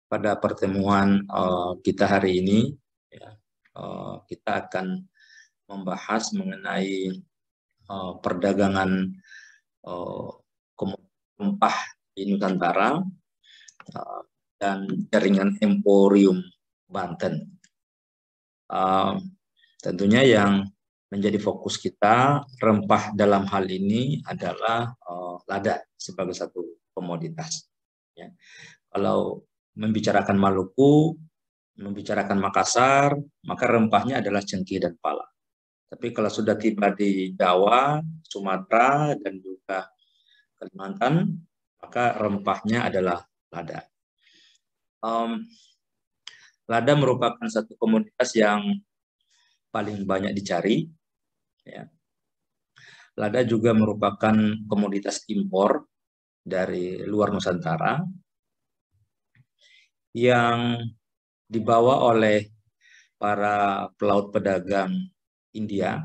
pada pertemuan kita hari ini, ya, kita akan membahas mengenai perdagangan rempah di Nusantara dan jaringan Emporium Banten. Tentunya yang menjadi fokus kita, rempah dalam hal ini adalah lada sebagai satu komoditas. Ya. Kalau membicarakan Maluku, membicarakan Makassar, maka rempahnya adalah cengkeh dan pala. Tapi kalau sudah tiba di Jawa, Sumatera, dan juga Kalimantan, maka rempahnya adalah lada. Lada merupakan satu komoditas yang paling banyak dicari. Ya. Lada juga merupakan komoditas impor dari luar Nusantara yang dibawa oleh para pelaut pedagang India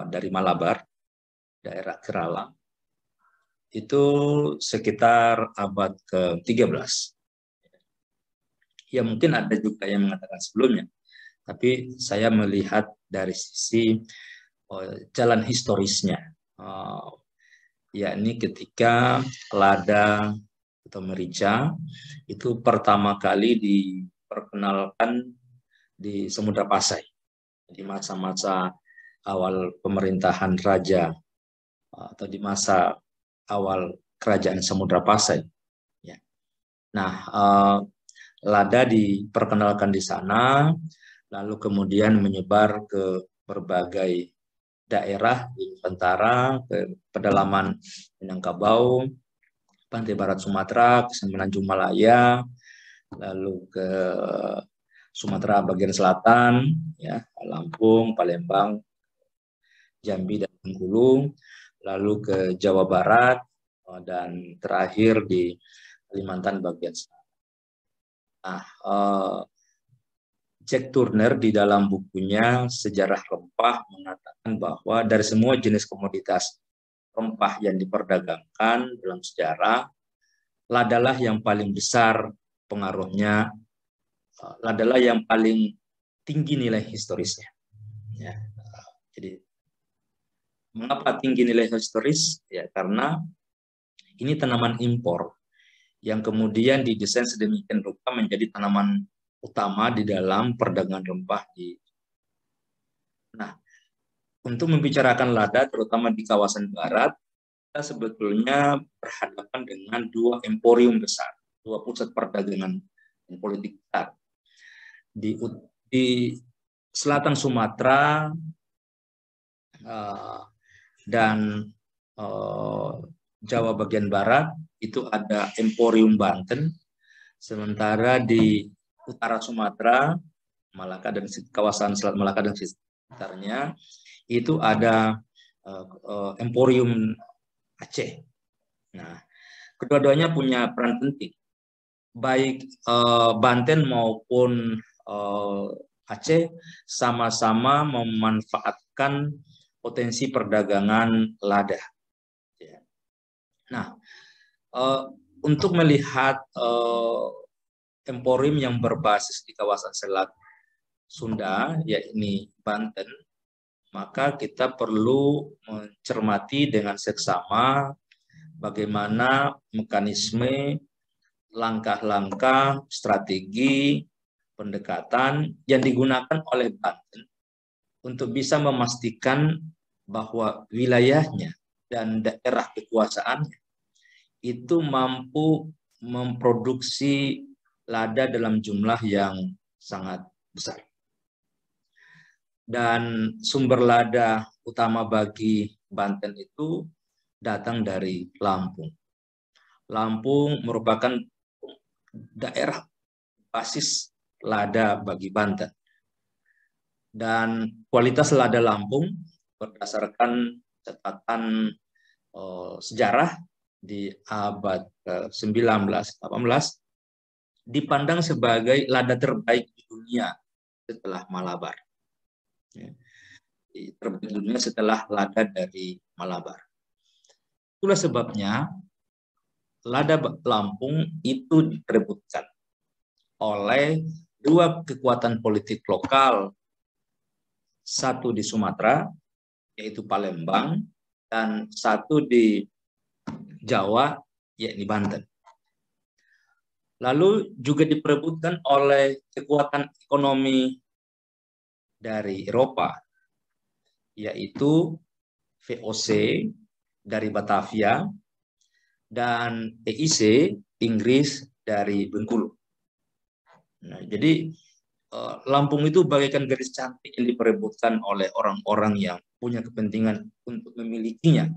dari Malabar, daerah Kerala, itu sekitar abad ke-13. Ya mungkin ada juga yang mengatakan sebelumnya, tapi saya melihat dari sisi jalan historisnya, yakni ketika lada atau merica itu pertama kali diperkenalkan di Samudra Pasai di masa-masa awal pemerintahan raja atau di masa awal kerajaan Samudra Pasai. Ya. Nah, lada diperkenalkan di sana, lalu kemudian menyebar ke berbagai daerah di Nusantara, ke pedalaman Minangkabau, pantai barat Sumatera, ke Semenanjung Malaya, lalu ke Sumatera bagian selatan, ya, Lampung, Palembang, Jambi, dan Bengkulu, lalu ke Jawa Barat, dan terakhir di Kalimantan bagian selatan. Nah, Jack Turner di dalam bukunya Sejarah Rempah mengatakan bahwa dari semua jenis komoditas rempah yang diperdagangkan dalam sejarah, ladalah yang paling besar pengaruhnya, ladalah yang paling tinggi nilai historisnya. Ya. Jadi, mengapa tinggi nilai historis? Ya, karena ini tanaman impor yang kemudian didesain sedemikian rupa menjadi tanaman utama di dalam perdagangan rempah di. Nah, untuk membicarakan lada, terutama di kawasan barat, kita sebetulnya berhadapan dengan dua emporium besar, dua pusat perdagangan dan politik besar. Di selatan Sumatera dan Jawa bagian barat itu ada Emporium Banten, sementara di utara Sumatera, Malaka dan kawasan Selat Malaka dan sekitarnya itu ada Emporium Aceh. Nah, kedua-duanya punya peran penting, baik Banten maupun Aceh sama-sama memanfaatkan potensi perdagangan lada. Nah, untuk melihat emporium yang berbasis di kawasan Selat Sunda, yakni Banten, maka kita perlu mencermati dengan seksama bagaimana mekanisme, langkah-langkah, strategi, pendekatan yang digunakan oleh Banten untuk bisa memastikan bahwa wilayahnya dan daerah kekuasaannya itu mampu memproduksi lada dalam jumlah yang sangat besar. Dan sumber lada utama bagi Banten itu datang dari Lampung. Lampung merupakan daerah basis lada bagi Banten. Dan kualitas lada Lampung berdasarkan catatan sejarah di abad ke-19-18 dipandang sebagai lada terbaik di dunia setelah Malabar. Terbaik di dunia setelah lada dari Malabar. Itulah sebabnya lada Lampung itu diperebutkan oleh dua kekuatan politik lokal, satu di Sumatera, yaitu Palembang, dan satu di Jawa, yakni Banten. Lalu juga diperebutkan oleh kekuatan ekonomi dari Eropa, yaitu VOC dari Batavia dan EIC Inggris dari Bengkulu. Nah, jadi Lampung itu bagaikan garis cantik yang diperebutkan oleh orang-orang yang punya kepentingan untuk memilikinya,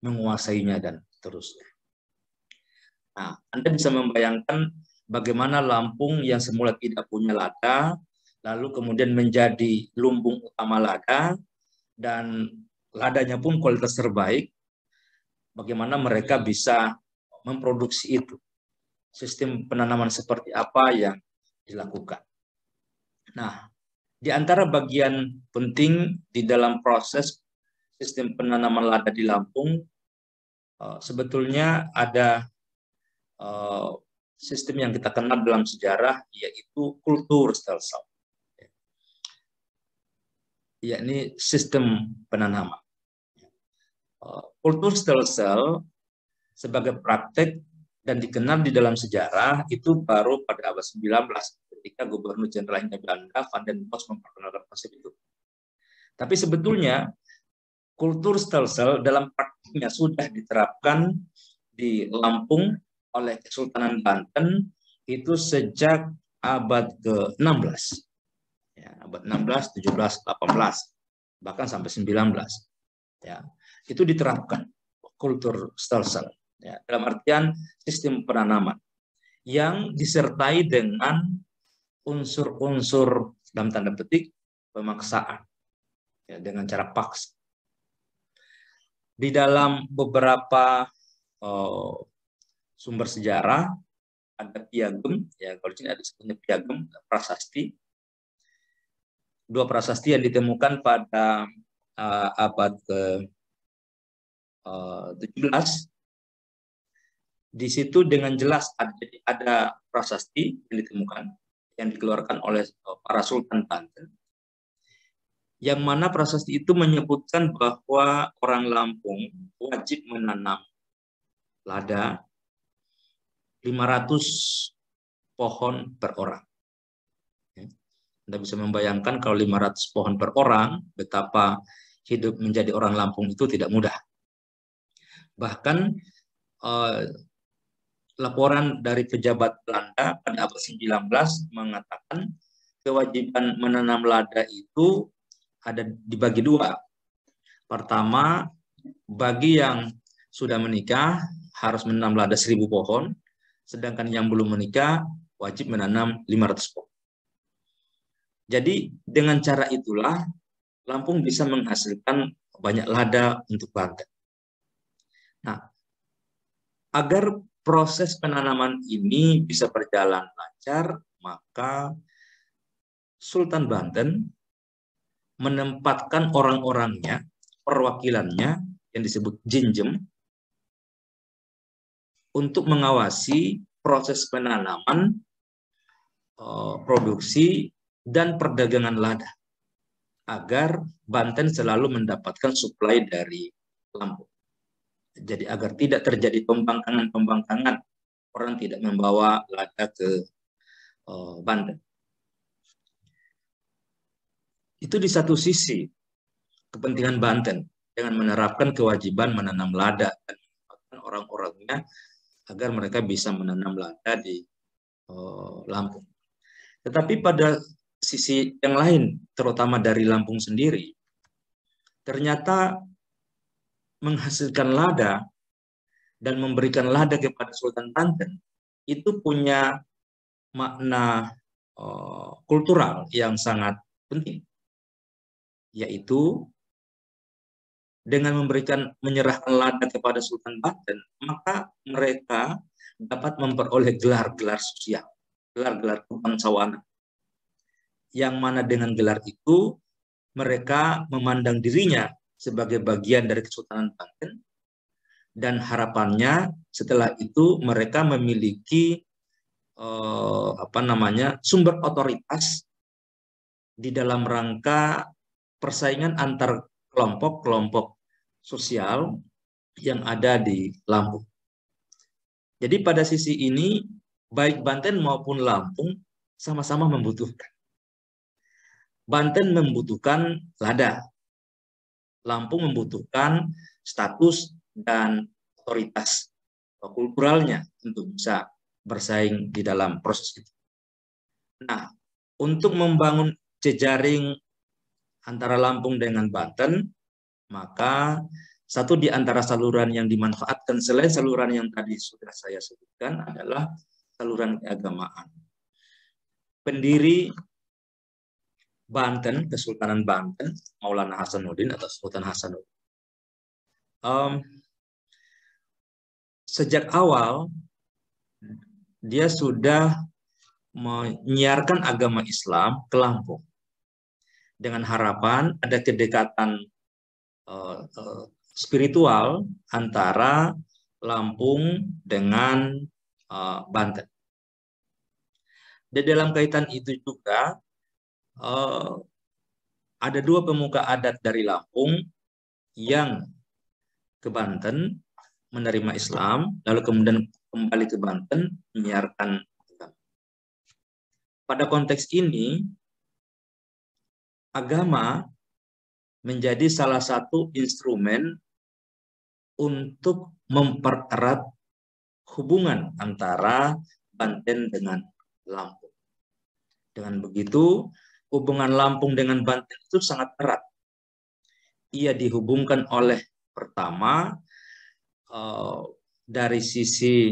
menguasainya, dan seterusnya. Nah, Anda bisa membayangkan bagaimana Lampung yang semula tidak punya lada, lalu kemudian menjadi lumbung utama lada, dan ladanya pun kualitas terbaik, bagaimana mereka bisa memproduksi itu. Sistem penanaman seperti apa yang dilakukan. Nah, di antara bagian penting di dalam proses sistem penanaman lada di Lampung, sebetulnya ada sistem yang kita kenal dalam sejarah, yaitu kultur stelsel, yakni sistem penanaman. Kultur stelsel sebagai praktek dan dikenal di dalam sejarah itu baru pada abad 19 ketika Gubernur Jenderal Hindia Belanda Van den Bosch memperkenalkan konsep itu. Tapi sebetulnya kultur stelsel dalam praktiknya sudah diterapkan di Lampung oleh Kesultanan Banten itu sejak abad ke-16. Ya, abad 16, 17, 18, bahkan sampai 19. Ya, itu diterapkan kultur stelsel. Ya, dalam artian sistem penanaman yang disertai dengan unsur-unsur dalam tanda petik pemaksaan, ya, dengan cara paksa. Di dalam beberapa sumber sejarah ada piagam, ya kalau di sini ada sebutnya piagam prasasti, dua prasasti yang ditemukan pada abad ke-17. Di situ dengan jelas ada prasasti yang ditemukan, yang dikeluarkan oleh para Sultan Banten, yang mana prasasti itu menyebutkan bahwa orang Lampung wajib menanam lada 500 pohon per orang. Anda bisa membayangkan kalau 500 pohon per orang, betapa hidup menjadi orang Lampung itu tidak mudah. Bahkan laporan dari pejabat Belanda pada abad 19 mengatakan kewajiban menanam lada itu ada dibagi dua. Pertama, bagi yang sudah menikah harus menanam lada 1000 pohon, sedangkan yang belum menikah wajib menanam 500 pohon. Jadi dengan cara itulah Lampung bisa menghasilkan banyak lada untuk Banten. Nah, agar proses penanaman ini bisa berjalan lancar, maka Sultan Banten menempatkan orang-orangnya, perwakilannya yang disebut jinjem, untuk mengawasi proses penanaman, produksi, dan perdagangan lada, agar Banten selalu mendapatkan suplai dari Lampung. Jadi agar tidak terjadi pembangkangan, orang tidak membawa lada ke Banten. Itu di satu sisi kepentingan Banten dengan menerapkan kewajiban menanam lada dan orang-orangnya agar mereka bisa menanam lada di Lampung. Tetapi pada sisi yang lain, terutama dari Lampung sendiri, ternyata menghasilkan lada dan memberikan lada kepada Sultan Banten itu punya makna kultural yang sangat penting, yaitu dengan menyerahkan lada kepada Sultan Banten, maka mereka dapat memperoleh gelar-gelar sosial, gelar-gelar kebangsawanan, yang mana dengan gelar itu mereka memandang dirinya sebagai bagian dari Kesultanan Banten, dan harapannya setelah itu mereka memiliki sumber otoritas di dalam rangka persaingan antar kelompok-kelompok sosial yang ada di Lampung. Jadi pada sisi ini, baik Banten maupun Lampung sama-sama membutuhkan. Banten membutuhkan lada, Lampung membutuhkan status dan otoritas kulturalnya untuk bisa bersaing di dalam proses itu. Nah, untuk membangun jejaring antara Lampung dengan Banten, maka satu di antara saluran yang dimanfaatkan selain saluran yang tadi sudah saya sebutkan adalah saluran keagamaan. Pendiri Banten, Kesultanan Banten, Maulana Hasanuddin atau Sultan Hasanuddin. Sejak awal dia sudah menyiarkan agama Islam ke Lampung dengan harapan ada kedekatan spiritual antara Lampung dengan Banten. Dan dalam kaitan itu juga ada dua pemuka adat dari Lampung yang ke Banten menerima Islam, lalu kemudian kembali ke Banten menyiarkan agama. Pada konteks ini, agama menjadi salah satu instrumen untuk mempererat hubungan antara Banten dengan Lampung. Dengan begitu, hubungan Lampung dengan Banten itu sangat erat. Ia dihubungkan oleh pertama dari sisi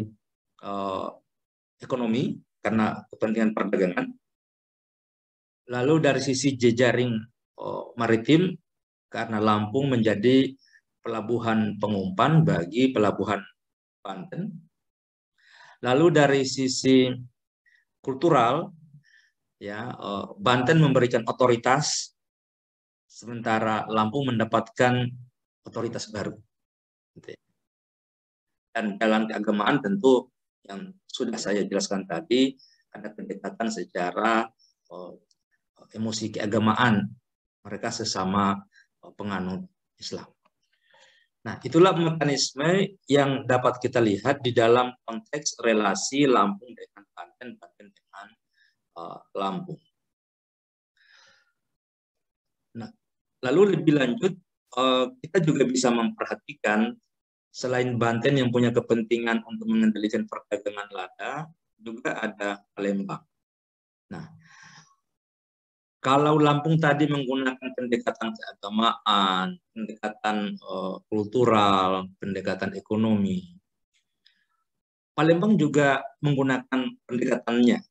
ekonomi karena kepentingan perdagangan, lalu dari sisi jejaring maritim karena Lampung menjadi pelabuhan pengumpan bagi pelabuhan Banten. Lalu dari sisi kultural, ya, Banten memberikan otoritas, sementara Lampung mendapatkan otoritas baru. Dan dalam keagamaan tentu yang sudah saya jelaskan tadi, ada pendekatan secara emosi keagamaan mereka sesama penganut Islam. Nah, itulah mekanisme yang dapat kita lihat di dalam konteks relasi Lampung dengan Banten, Banten dengan Lampung. Nah, lalu lebih lanjut, kita juga bisa memperhatikan selain Banten yang punya kepentingan untuk mengendalikan perdagangan lada, juga ada Palembang. Nah, kalau Lampung tadi menggunakan pendekatan keagamaan, pendekatan kultural, pendekatan ekonomi, Palembang juga menggunakan pendekatannya.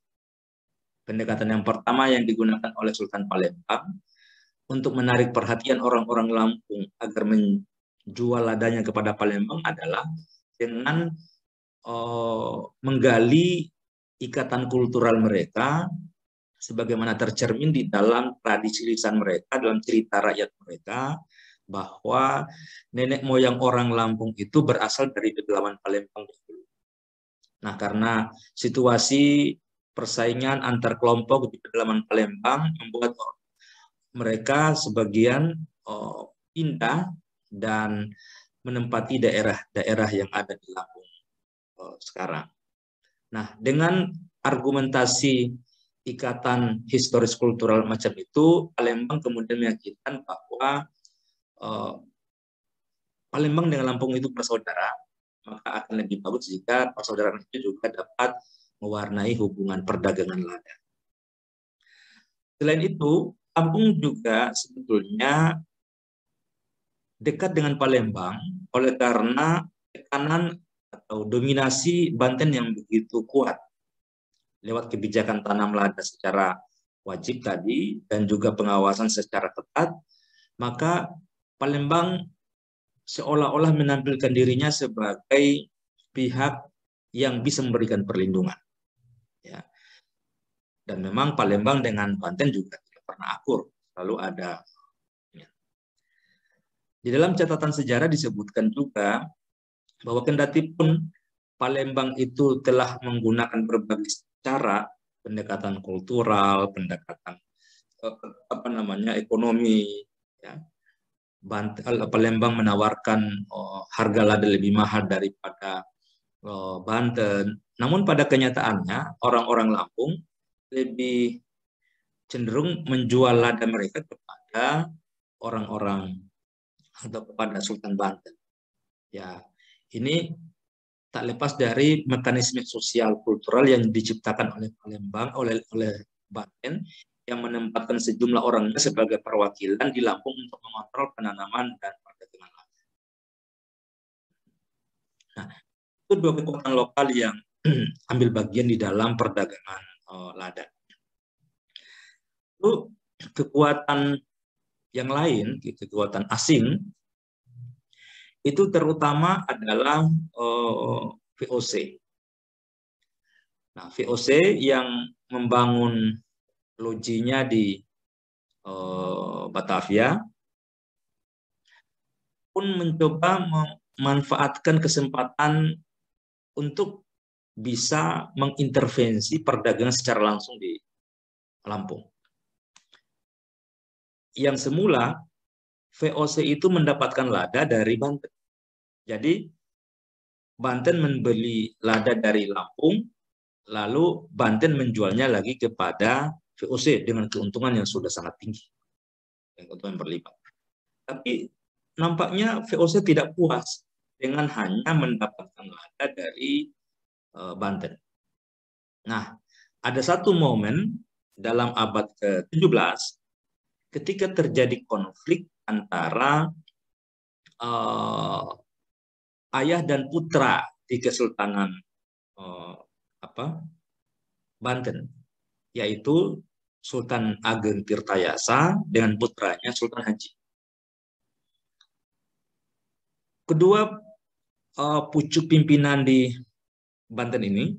Pendekatan yang pertama yang digunakan oleh Sultan Palembang untuk menarik perhatian orang-orang Lampung agar menjual ladanya kepada Palembang adalah dengan menggali ikatan kultural mereka sebagaimana tercermin di dalam tradisi lisan mereka, dalam cerita rakyat mereka, bahwa nenek moyang orang Lampung itu berasal dari pedalaman Palembang dahulu. Nah, karena situasi persaingan antar kelompok di pedalaman Palembang membuat mereka sebagian pindah dan menempati daerah-daerah yang ada di Lampung sekarang. Nah, dengan argumentasi ikatan historis kultural macam itu, Palembang kemudian meyakinkan bahwa Palembang dengan Lampung itu bersaudara, maka akan lebih bagus jika persaudaraan itu juga dapat mewarnai hubungan perdagangan lada. Selain itu, Lampung juga sebetulnya dekat dengan Palembang oleh karena tekanan atau dominasi Banten yang begitu kuat lewat kebijakan tanam lada secara wajib tadi dan juga pengawasan secara ketat, maka Palembang seolah-olah menampilkan dirinya sebagai pihak yang bisa memberikan perlindungan. Ya. Dan memang Palembang dengan Banten juga tidak pernah akur, selalu ada. Ya. Di dalam catatan sejarah disebutkan juga bahwa kendati pun Palembang itu telah menggunakan berbagai cara pendekatan kultural, pendekatan ekonomi, ya. Palembang menawarkan harga lada lebih mahal daripada Banten. Namun pada kenyataannya orang-orang Lampung lebih cenderung menjual lada mereka kepada orang-orang atau kepada Sultan Banten. Ya, ini tak lepas dari mekanisme sosial kultural yang diciptakan oleh Palembang, oleh Banten, yang menempatkan sejumlah orangnya sebagai perwakilan di Lampung untuk mengontrol penanaman dan perdagangan lada. Nah, itu dua kekuatan lokal yang ambil bagian di dalam perdagangan lada. Lalu kekuatan yang lain, kekuatan asing, itu terutama adalah VOC. Nah, VOC yang membangun lojinya di Batavia pun mencoba memanfaatkan kesempatan untuk bisa mengintervensi perdagangan secara langsung di Lampung. Yang semula VOC itu mendapatkan lada dari Banten. Jadi Banten membeli lada dari Lampung, lalu Banten menjualnya lagi kepada VOC dengan keuntungan yang sudah sangat tinggi, keuntungan berlipat. Tapi nampaknya VOC tidak puas dengan hanya mendapatkan lada dari Banten. Nah, ada satu momen dalam abad ke-17 ketika terjadi konflik antara ayah dan putra di Kesultanan Banten, yaitu Sultan Ageng Tirtayasa dengan putranya Sultan Haji. Kedua pucuk pimpinan di Banten ini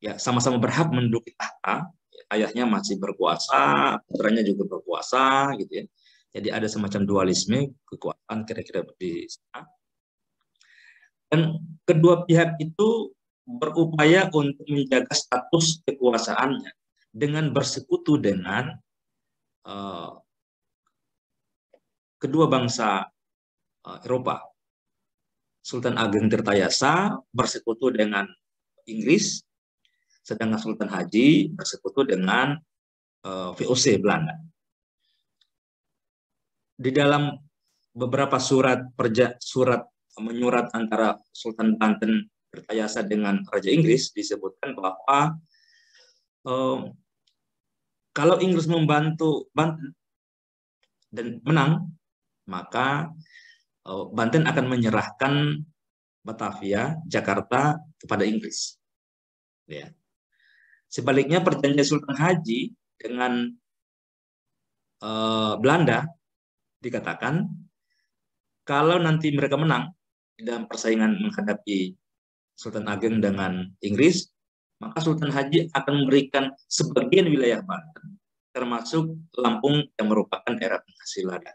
ya sama-sama berhak menduduki tahta. Ayahnya masih berkuasa, putranya juga berkuasa, gitu ya. Jadi ada semacam dualisme kekuasaan kira-kira di sana. Dan kedua pihak itu berupaya untuk menjaga status kekuasaannya dengan bersekutu dengan kedua bangsa Eropa. Sultan Ageng Tirtayasa bersekutu dengan Inggris, sedangkan Sultan Haji bersekutu dengan VOC Belanda. Di dalam beberapa menyurat antara Sultan Banten Tirtayasa dengan Raja Inggris disebutkan bahwa kalau Inggris membantu Banten dan menang, maka Banten akan menyerahkan Batavia, Jakarta kepada Inggris. Ya. Sebaliknya perjanjian Sultan Haji dengan Belanda dikatakan kalau nanti mereka menang dalam persaingan menghadapi Sultan Ageng dengan Inggris, maka Sultan Haji akan memberikan sebagian wilayah Banten, termasuk Lampung yang merupakan daerah penghasil lada.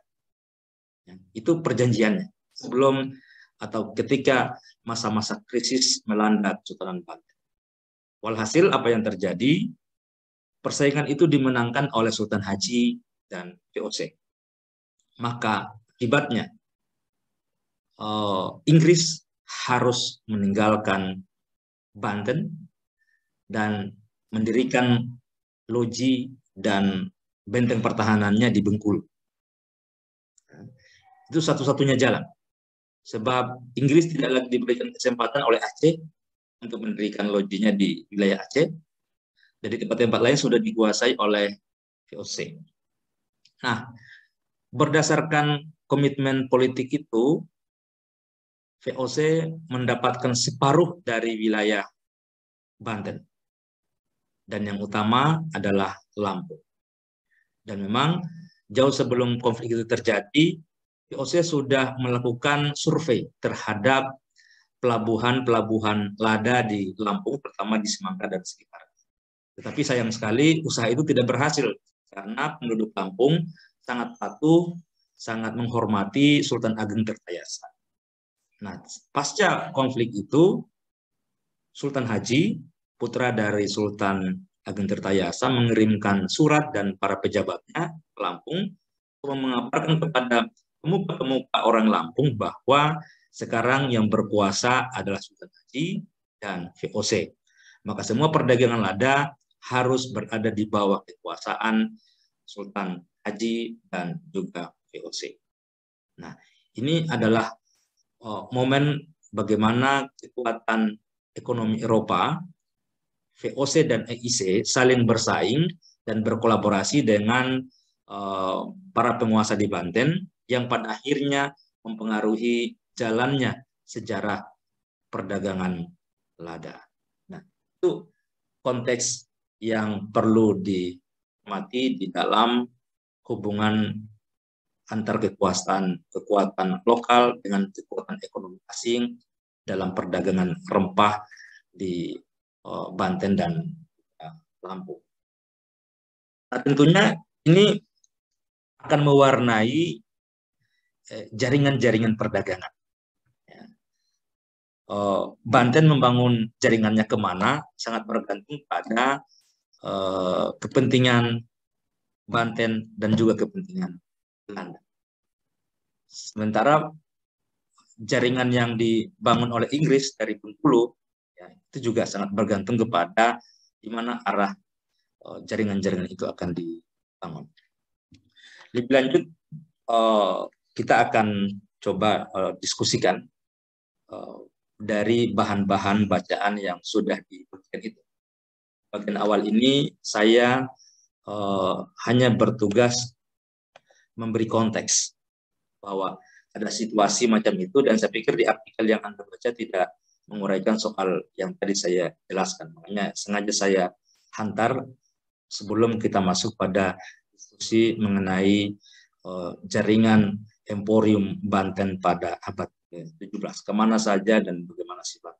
Ya, itu perjanjiannya sebelum atau ketika masa-masa krisis melanda Kesultanan Banten. Walhasil apa yang terjadi? Persaingan itu dimenangkan oleh Sultan Haji dan VOC. Maka akibatnya Inggris harus meninggalkan Banten dan mendirikan loji dan benteng pertahanannya di Bengkulu. Itu satu-satunya jalan. Sebab Inggris tidak lagi diberikan kesempatan oleh Aceh untuk mendirikan lojinya di wilayah Aceh. Jadi tempat-tempat lain sudah dikuasai oleh VOC. Nah, berdasarkan komitmen politik itu, VOC mendapatkan separuh dari wilayah Banten. Dan yang utama adalah Lampung. Dan memang jauh sebelum konflik itu terjadi, VOC sudah melakukan survei terhadap pelabuhan-pelabuhan lada di Lampung, pertama di Semangka dan sekitar. Tetapi sayang sekali usaha itu tidak berhasil karena penduduk Lampung sangat patuh, sangat menghormati Sultan Ageng Tirtayasa. Nah, pasca konflik itu, Sultan Haji putra dari Sultan Ageng Tirtayasa, mengirimkan surat dan para pejabatnya ke Lampung untuk mengabarkan kepada pemuka-pemuka orang Lampung bahwa sekarang yang berkuasa adalah Sultan Haji dan VOC. Maka semua perdagangan lada harus berada di bawah kekuasaan Sultan Haji dan juga VOC. Nah, ini adalah momen bagaimana kekuatan ekonomi Eropa, VOC dan EIC saling bersaing dan berkolaborasi dengan para penguasa di Banten yang pada akhirnya mempengaruhi jalannya sejarah perdagangan lada. Nah, itu konteks yang perlu diamati di dalam hubungan antar kekuatan lokal dengan kekuatan ekonomi asing dalam perdagangan rempah di Banten dan Lampung. Nah, tentunya ini akan mewarnai jaringan-jaringan perdagangan. Banten membangun jaringannya kemana sangat bergantung pada kepentingan Banten dan juga kepentingan Belanda. Sementara jaringan yang dibangun oleh Inggris dari Bengkulu ya, itu juga sangat bergantung kepada di mana arah jaringan-jaringan itu akan dibangun. Lebih lanjut, kita akan coba diskusikan dari bahan-bahan bacaan yang sudah diberikan itu. Bagian awal ini saya hanya bertugas memberi konteks bahwa ada situasi macam itu, dan saya pikir di artikel yang Anda baca tidak menguraikan soal yang tadi saya jelaskan. Makanya sengaja saya hantar sebelum kita masuk pada diskusi mengenai jaringan Emporium Banten pada abad 17. Kemana saja dan bagaimana sifat